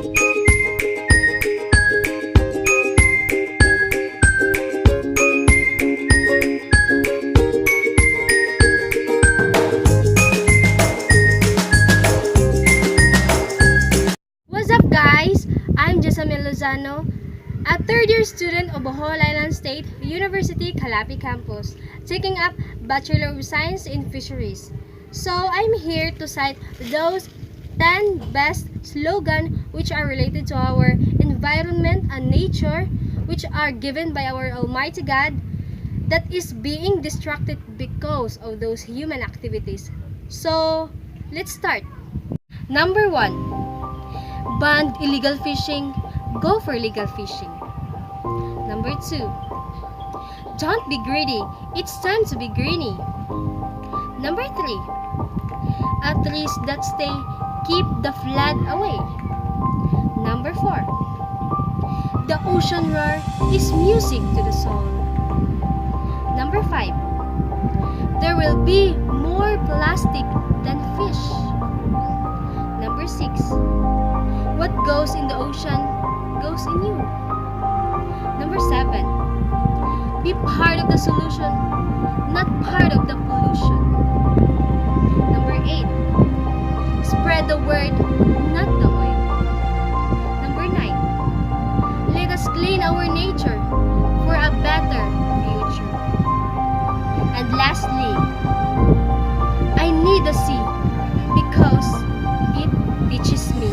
What's up guys? I'm Jessamine Lozano, a third-year student of Bohol Island State University, Calapi campus, taking up Bachelor of Science in Fisheries. So I'm here to cite those 10 best slogan which are related to our environment and nature, which are given by our Almighty God, that is being distracted because of those human activities. So let's start. Number 1. Ban illegal fishing, go for legal fishing. Number 2. Don't be greedy, it's time to be greeny. Number 3. At trees that stay, keep the flood away. Number 4. The ocean roar is music to the soul. Number 5. There will be more plastic than fish. Number 6. What goes in the ocean goes in you. Number 7. Be part of the solution, not part of the pollution. Number 8. Spread the word, not the oil. Number 9. Let us clean our nature for a better future. And lastly, I need the sea because it teaches me.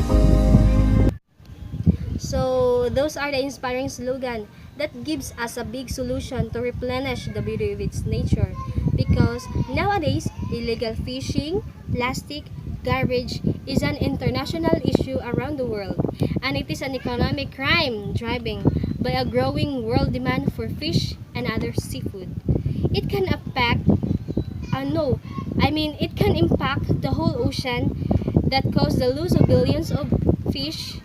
So those are the inspiring slogan that gives us a big solution to replenish the beauty of its nature, because nowadays illegal fishing, plastic, garbage is an international issue around the world, and it is an economic crime driven by a growing world demand for fish and other seafood. It can affect it can impact the whole ocean that cause the loss of billions of fish,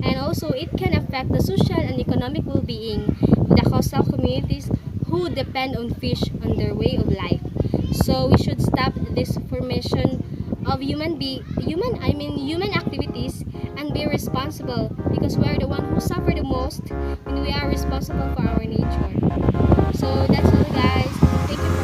and also it can affect the social and economic well-being of the coastal communities who depend on fish on their way of life. So we should stop this formation of human activities and be responsible, because we are the one who suffer the most when we are responsible for our nature. So that's all guys. Thank you for